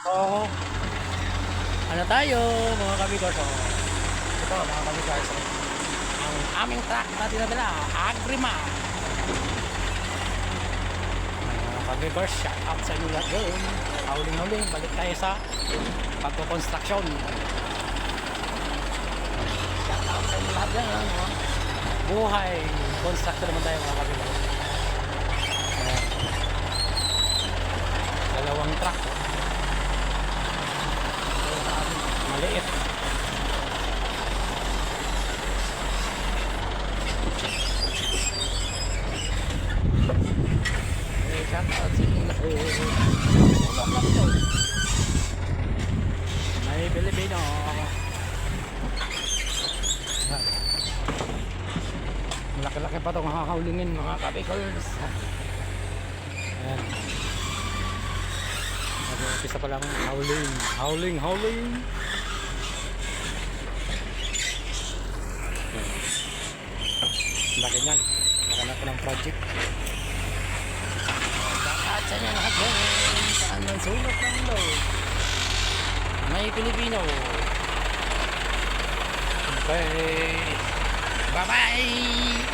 Oo. Ano tayo mga kabigors? Ito mga kabigors. Ang aming truck na dinadala, Agrima. Mga kabigors, shout out sa inyo lahat doon. Hauling-hauling, balik tayo sa pagko-construction. Shout out sa inyo lahat dyan. Buhay, construction naman tayo mga kabigors. Ayan. Dalawang truck. Maliit. Shout out sa inyo lahat. Ulok lang ito. May Pilipino. Malaki-laki pa itong hahawlingin mga kabikers. Ayan. Mag-umpisa pa lang howling. Howling. Laki niyan. Nakanap ko ng project. At sa inyo lahat din. Saan man sulok ng load. May Pilipino. Okay. Bye-bye!